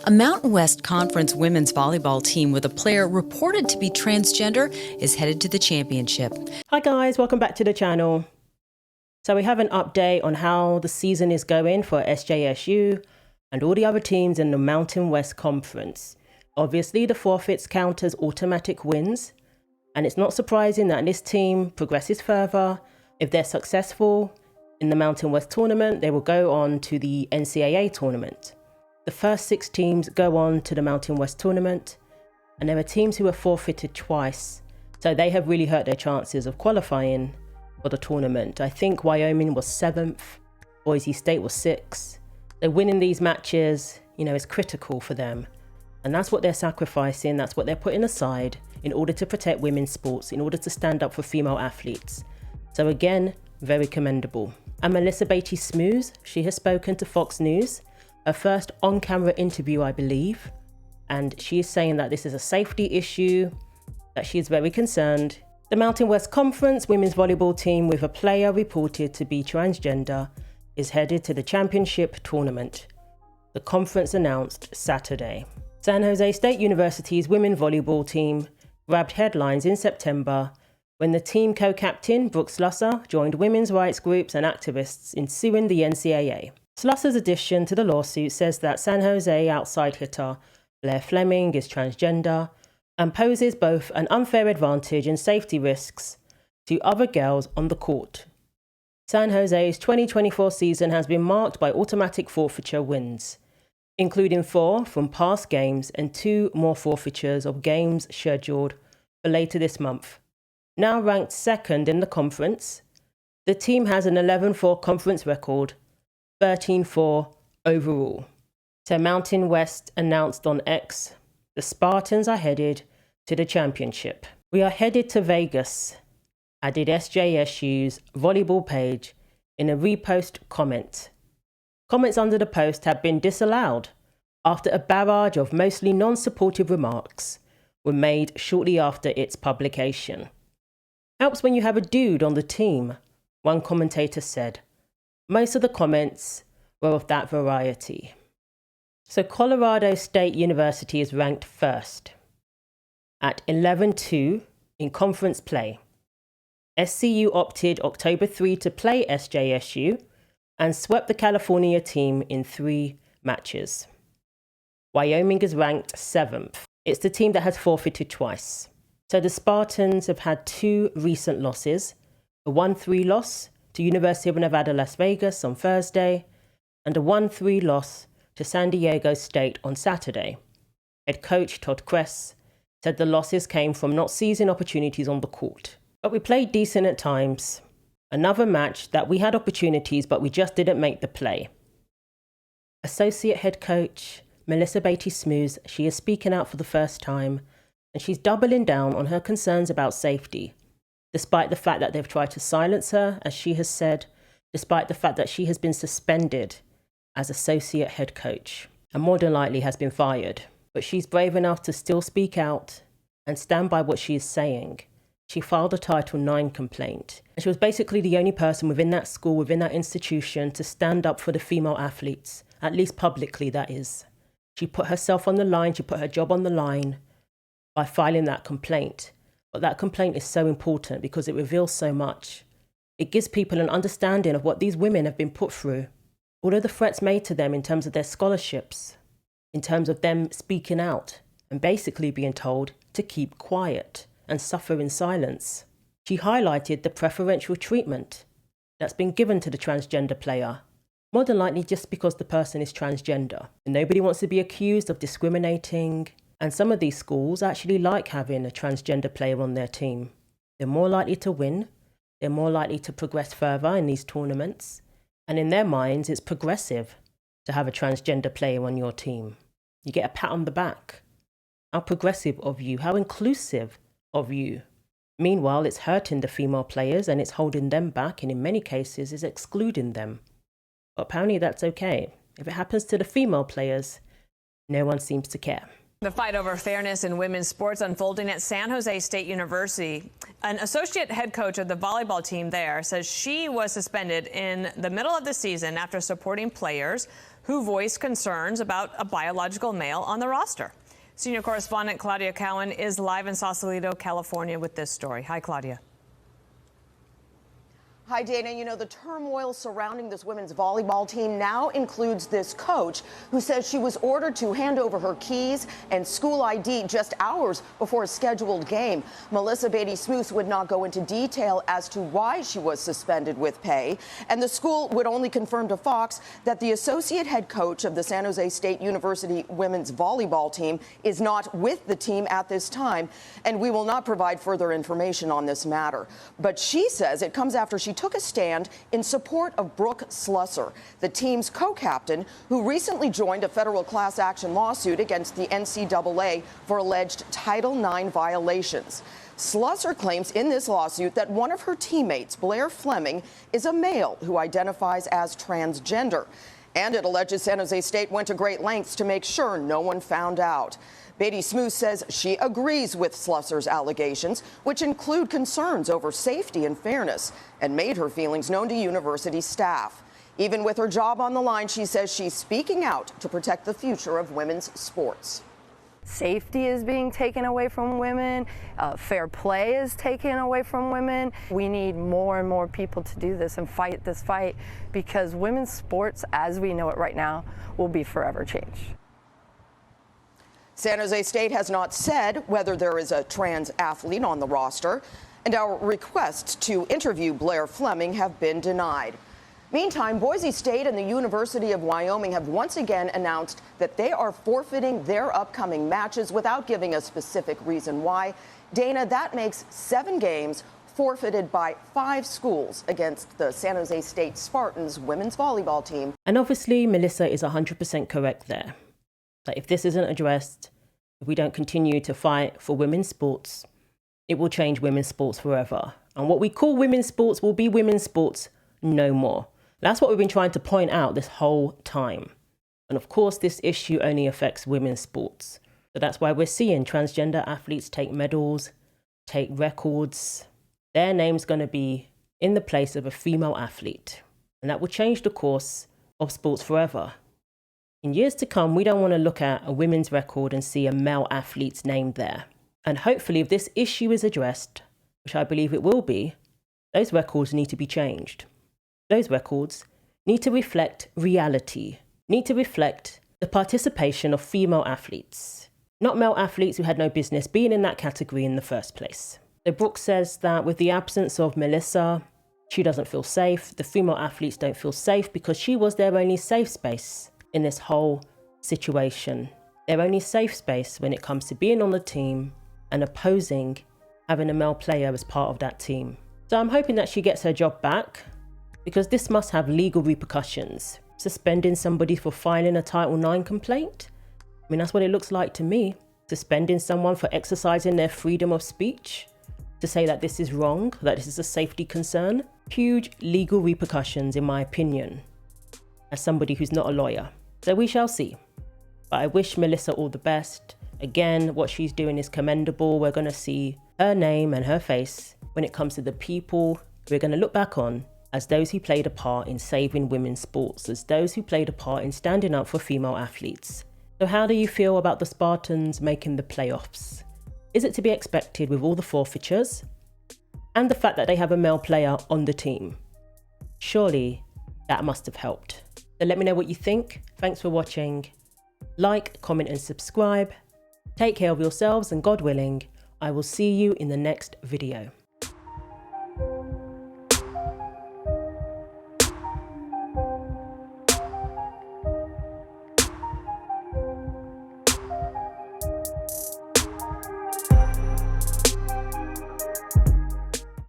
A Mountain West Conference women's volleyball team with a player reported to be transgender is headed to the championship. Hi guys, welcome back to the channel. So we have an update on how the season is going for SJSU and all the other teams in the Mountain West Conference. Obviously the forfeits count as automatic wins, and it's not surprising that this team progresses further. If they're successful in the Mountain West Tournament, they will go on to the NCAA Tournament. The first 6 teams go on to the Mountain West Tournament, and there are teams who are forfeited twice, so they have really hurt their chances of qualifying for the tournament. I think Wyoming was 7th, Boise State was 6th. So winning these matches, is critical for them. And that's what they're sacrificing, that's what they're putting aside in order to protect women's sports, in order to stand up for female athletes. So again, very commendable. And Melissa Batie-Smoose, she has spoken to Fox News, her first on-camera interview, I believe. And she is saying that this is a safety issue, that she is very concerned. The Mountain West Conference women's volleyball team with a player reported to be transgender is headed to the championship tournament. The conference announced Saturday. San Jose State University's women's volleyball team grabbed headlines in September when the team co-captain Brooke Slusser joined women's rights groups and activists in suing the NCAA. Slusser's addition to the lawsuit says that San Jose outside hitter Blair Fleming is transgender and poses both an unfair advantage and safety risks to other girls on the court. San Jose's 2024 season has been marked by automatic forfeiture wins, including 4 from past games and 2 more forfeitures of games scheduled for later this month. Now ranked 2nd in the conference, the team has an 11-4 conference record, 13-4 overall. So Mountain West announced on X, the Spartans are headed to the championship. We are headed to Vegas, added SJSU's volleyball page in a repost comment. Comments under the post have been disallowed after a barrage of mostly non-supportive remarks were made shortly after its publication. Helps when you have a dude on the team, one commentator said. Most of the comments were of that variety. So Colorado State University is ranked 1st at 11-2 in conference play. SCU opted October 3 to play SJSU and swept the California team in 3 matches. Wyoming is ranked 7th. It's the team that has forfeited twice. So the Spartans have had 2 recent losses, a 1-3 loss to University of Nevada, Las Vegas on Thursday, and a 1-3 loss to San Diego State on Saturday. Head coach Todd Kress said the losses came from not seizing opportunities on the court. But we played decent at times. Another match that we had opportunities, but we just didn't make the play. Associate head coach Melissa Batie-Smoose, she is speaking out for the first time, and she's doubling down on her concerns about safety, despite the fact that they've tried to silence her, as she has said, despite the fact that she has been suspended as associate head coach, and more than likely has been fired. But she's brave enough to still speak out and stand by what she is saying. She filed a Title IX complaint, and she was basically the only person within that school, within that institution, to stand up for the female athletes, at least publicly, that is. She put herself on the line, she put her job on the line by filing that complaint. But that complaint is so important because it reveals so much. It gives people an understanding of what these women have been put through. All of the threats made to them in terms of their scholarships, in terms of them speaking out and basically being told to keep quiet and suffer in silence. She highlighted the preferential treatment that's been given to the transgender player, more than likely just because the person is transgender. And nobody wants to be accused of discriminating, and some of these schools actually like having a transgender player on their team. They're more likely to win, they're more likely to progress further in these tournaments, and in their minds it's progressive to have a transgender player on your team. You get a pat on the back. How progressive of you, how inclusive of you. Meanwhile, it's hurting the female players and it's holding them back, and in many cases is excluding them. But apparently that's okay. If it happens to the female players, no one seems to care. The fight over fairness in women's sports unfolding at San Jose State University. An associate head coach of the volleyball team there says she was suspended in the middle of the season after supporting players who voiced concerns about a biological male on the roster. Senior correspondent Claudia Cowan is live in Sausalito, California with this story. Hi, Claudia. Hi, Dana. You know, the turmoil surrounding this women's volleyball team now includes this coach who says she was ordered to hand over her keys and school ID just hours before a scheduled game. Melissa Batie-Smoose would not go into detail as to why she was suspended with pay, and the school would only confirm to Fox that the associate head coach of the San Jose State University women's volleyball team is not with the team at this time, and we will not provide further information on this matter. But she says it comes after she took a stand in support of Brooke Slusser, the team's co-captain, who recently joined a federal class action lawsuit against the NCAA for alleged Title IX violations. Slusser claims in this lawsuit that one of her teammates, Blair Fleming, is a male who identifies as transgender. And it alleges San Jose State went to great lengths to make sure no one found out. Batie-Smoose says she agrees with Slusser's allegations, which include concerns over safety and fairness, and made her feelings known to university staff. Even with her job on the line, she says she's speaking out to protect the future of women's sports. Safety is being taken away from women. Fair play is taken away from women. We need more and more people to do this and fight this fight, because women's sports, as we know it right now, will be forever changed. San Jose State has not said whether there is a trans athlete on the roster, and our requests to interview Blair Fleming have been denied. Meantime, Boise State and the University of Wyoming have once again announced that they are forfeiting their upcoming matches without giving a specific reason why. Dana, that makes 7 games forfeited by 5 schools against the San Jose State Spartans women's volleyball team. And obviously, Melissa is 100% correct there. That if this isn't addressed, if we don't continue to fight for women's sports, it will change women's sports forever. And what we call women's sports will be women's sports no more. That's what we've been trying to point out this whole time. And of course, this issue only affects women's sports. So that's why we're seeing transgender athletes take medals, take records. Their name's going to be in the place of a female athlete. And that will change the course of sports forever. In years to come, we don't want to look at a women's record and see a male athlete's name there. And hopefully, if this issue is addressed, which I believe it will be, those records need to be changed. Those records need to reflect reality, need to reflect the participation of female athletes, not male athletes who had no business being in that category in the first place. So Brooke says that with the absence of Melissa, she doesn't feel safe. The female athletes don't feel safe because she was their only safe space in this whole situation. Their only safe space when it comes to being on the team and opposing having a male player as part of that team. So I'm hoping that she gets her job back, because this must have legal repercussions. Suspending somebody for filing a Title IX complaint? I mean, that's what it looks like to me. Suspending someone for exercising their freedom of speech? To say that this is wrong, that this is a safety concern? Huge legal repercussions, in my opinion, as somebody who's not a lawyer. So we shall see. But I wish Melissa all the best. Again, what she's doing is commendable. We're going to see her name and her face when it comes to the people we're going to look back on as those who played a part in saving women's sports, as those who played a part in standing up for female athletes. So how do you feel about the Spartans making the playoffs? Is it to be expected with all the forfeitures and the fact that they have a male player on the team? Surely that must have helped. So let me know what you think. Thanks for watching. Like, comment and subscribe. Take care of yourselves, and God willing, I will see you in the next video.